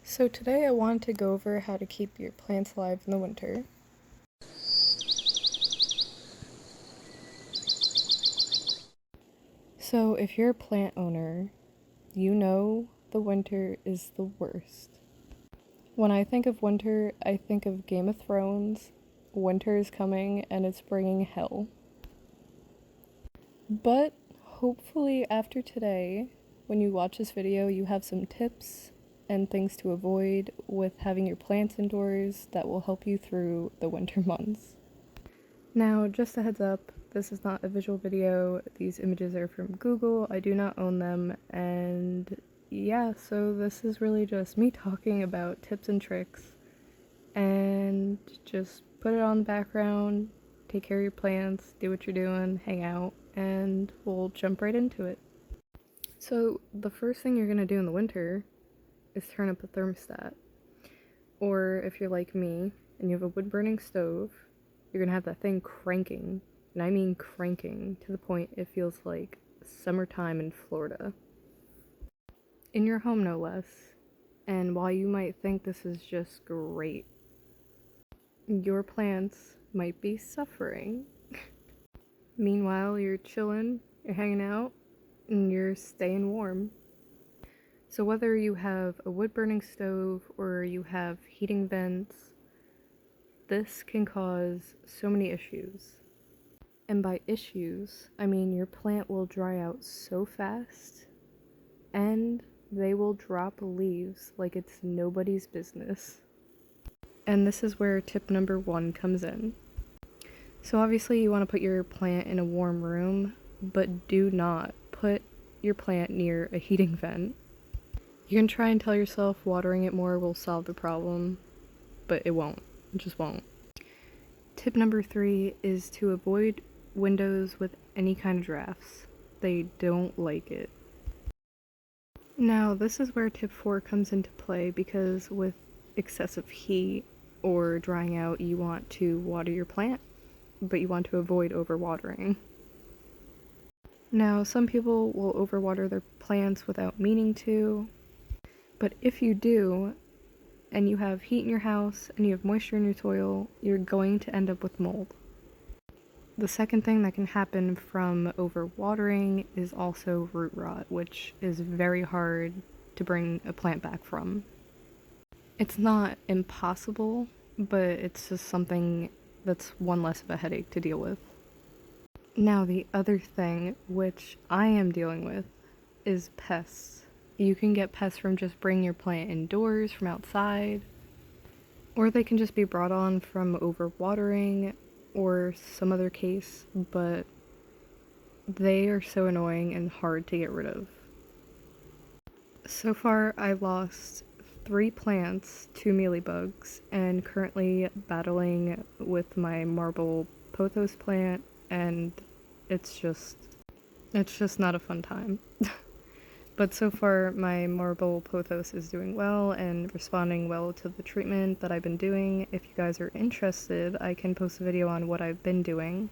So today I wanted to go over how to keep your plants alive in the winter. So if you're a plant owner, you know the winter is the worst. When I think of winter, I think of Game of Thrones. Winter is coming and it's bringing hell. But hopefully after today, when you watch this video, you have some tips and things to avoid with having your plants indoors that will help you through the winter months. Now, just a heads up, this is not a visual video. These images are from Google. I do not own them, and yeah, so this is really just me talking about tips and tricks, and just put it on the background, take care of your plants, do what you're doing, hang out, and we'll jump right into it. So the first thing you're gonna do in the winter is turn up the thermostat. Or if you're like me and you have a wood-burning stove, you're gonna have that thing cranking, and I mean cranking, to the point it feels like summertime in Florida. In your home, no less. And while you might think this is just great, your plants might be suffering. Meanwhile, you're chilling, you're hanging out, and you're staying warm. So whether you have a wood-burning stove or you have heating vents, this can cause so many issues. And by issues, I mean your plant will dry out so fast, and they will drop leaves like it's nobody's business. And this is where tip number 1 comes in. So obviously you want to put your plant in a warm room, but do not put your plant near a heating vent. You can try and tell yourself watering it more will solve the problem, but it won't. It just won't. Tip number 3 is to avoid windows with any kind of drafts. They don't like it. Now, this is where tip 4 comes into play, because with excessive heat or drying out, you want to water your plant, but you want to avoid overwatering. Now, some people will overwater their plants without meaning to, but if you do, and you have heat in your house and you have moisture in your soil, you're going to end up with mold. The second thing that can happen from overwatering is also root rot, which is very hard to bring a plant back from. It's not impossible, but it's just something that's one less of a headache to deal with. Now, the other thing, which I am dealing with, is pests. You can get pests from just bringing your plant indoors from outside, or they can just be brought on from overwatering or some other case, but they are so annoying and hard to get rid of. So far, I lost 3 plants to mealybugs, and currently battling with my marble pothos plant, and it's just not a fun time. But so far, my marble pothos is doing well and responding well to the treatment that I've been doing. If you guys are interested, I can post a video on what I've been doing.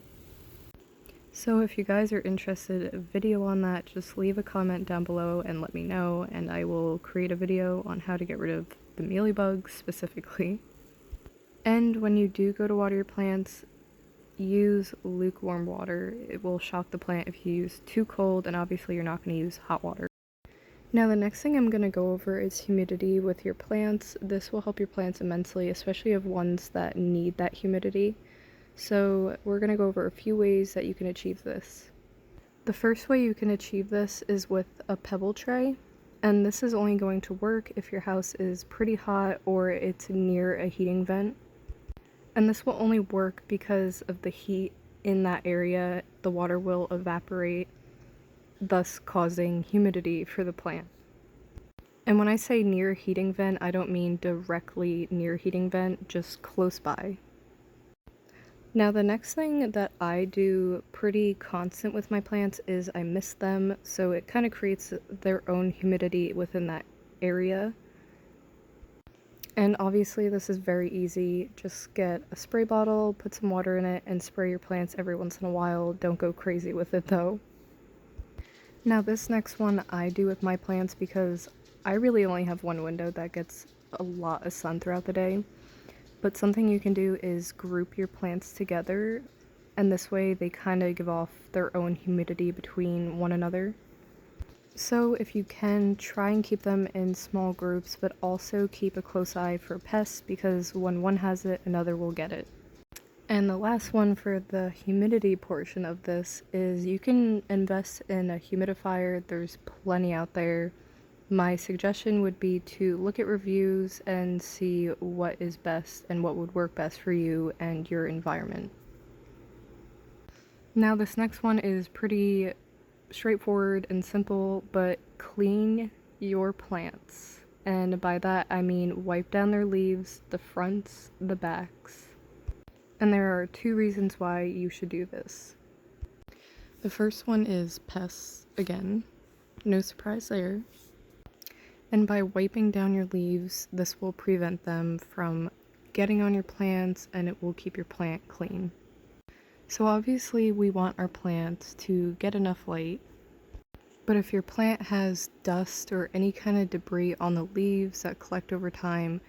So if you guys are interested, a video on that, just leave a comment down below and let me know, and I will create a video on how to get rid of the mealybugs specifically. And when you do go to water your plants, use lukewarm water. It will shock the plant if you use too cold, and obviously you're not going to use hot water. Now, the next thing I'm going to go over is humidity with your plants. This will help your plants immensely, especially of ones that need that humidity. So we're going to go over a few ways that you can achieve this. The first way you can achieve this is with a pebble tray, and this is only going to work if your house is pretty hot or it's near a heating vent. And this will only work because of the heat in that area. The water will evaporate, thus causing humidity for the plant. And when I say near heating vent, I don't mean directly near heating vent, just close by. Now, the next thing that I do pretty constant with my plants is I mist them, so it kind of creates their own humidity within that area. And obviously this is very easy. Just get a spray bottle, put some water in it, and spray your plants every once in a while. Don't go crazy with it though. Now, this next one I do with my plants because I really only have one window that gets a lot of sun throughout the day, but something you can do is group your plants together, and this way they kind of give off their own humidity between one another. So if you can, try and keep them in small groups, but also keep a close eye for pests, because when one has it, another will get it. And the last one for the humidity portion of this is you can invest in a humidifier. There's plenty out there. My suggestion would be to look at reviews and see what is best and what would work best for you and your environment. Now this next one is pretty straightforward and simple, but clean your plants. And by that I mean wipe down their leaves, the fronts, the backs. And there are 2 reasons why you should do this. The first one is pests, again, no surprise there. And by wiping down your leaves, this will prevent them from getting on your plants, and it will keep your plant clean. So obviously we want our plants to get enough light, but if your plant has dust or any kind of debris on the leaves that collect over time,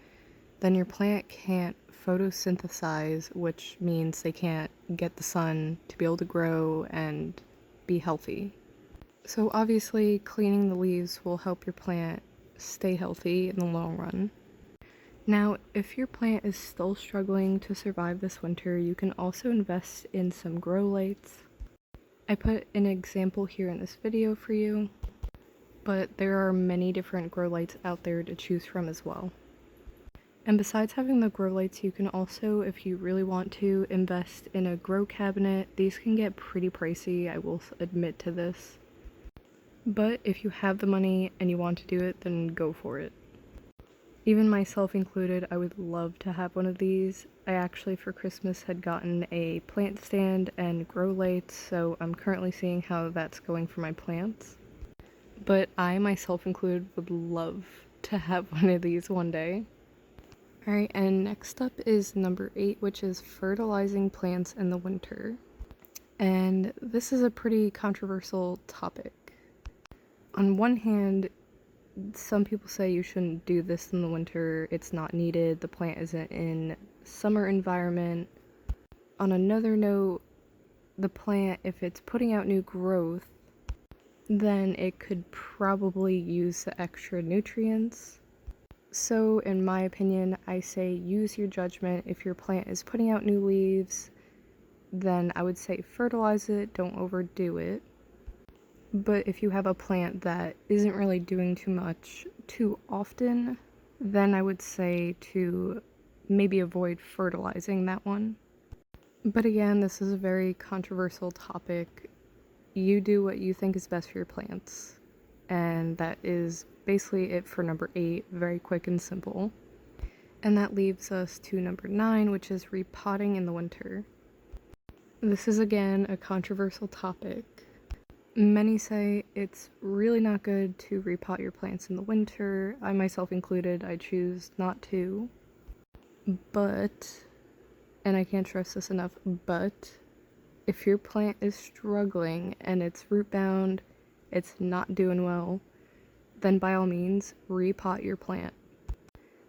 then your plant can't photosynthesize, which means they can't get the sun to be able to grow and be healthy. So obviously cleaning the leaves will help your plant stay healthy in the long run. Now, if your plant is still struggling to survive this winter, you can also invest in some grow lights. I put an example here in this video for you, but there are many different grow lights out there to choose from as well. And besides having the grow lights, you can also, if you really want to, invest in a grow cabinet. These can get pretty pricey, I will admit to this. But if you have the money and you want to do it, then go for it. Even myself included, I would love to have one of these. I actually for Christmas had gotten a plant stand and grow lights, so I'm currently seeing how that's going for my plants. But I myself included would love to have one of these one day. Alright, and next up is number 8, which is fertilizing plants in the winter. And this is a pretty controversial topic. On one hand, some people say you shouldn't do this in the winter, it's not needed, the plant isn't in summer environment. On another note, the plant, if it's putting out new growth, then it could probably use the extra nutrients. So in my opinion, I say use your judgment. If your plant is putting out new leaves, then I would say fertilize it, don't overdo it. But if you have a plant that isn't really doing too much too often, then I would say to maybe avoid fertilizing that one. But again, this is a very controversial topic. You do what you think is best for your plants. And that is basically it for number 8, very quick and simple. And that leaves us to number 9, which is repotting in the winter. This is again a controversial topic. Many say it's really not good to repot your plants in the winter. I myself included, I choose not to. But, and I can't stress this enough, but if your plant is struggling and it's root bound, it's not doing well, then by all means, repot your plant.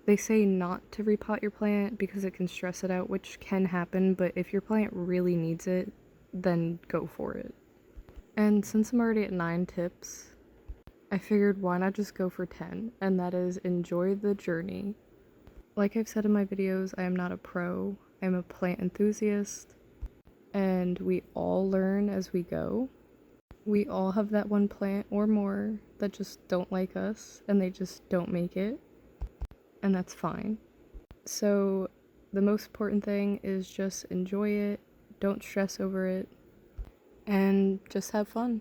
They say not to repot your plant because it can stress it out, which can happen, but if your plant really needs it, then go for it. And since I'm already at 9 tips, I figured why not just go for 10, and that is enjoy the journey. Like I've said in my videos, I am not a pro, I'm a plant enthusiast, and we all learn as we go. We all have that one plant or more that just don't like us, and they just don't make it, and that's fine. So the most important thing is just enjoy it, don't stress over it, and just have fun.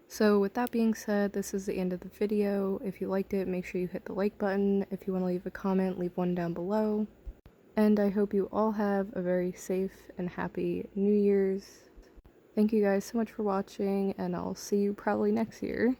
So with that being said, this is the end of the video. If you liked it, make sure you hit the like button. If you want to leave a comment, leave one down below. And I hope you all have a very safe and happy New Year's. Thank you guys so much for watching, and I'll see you probably next year.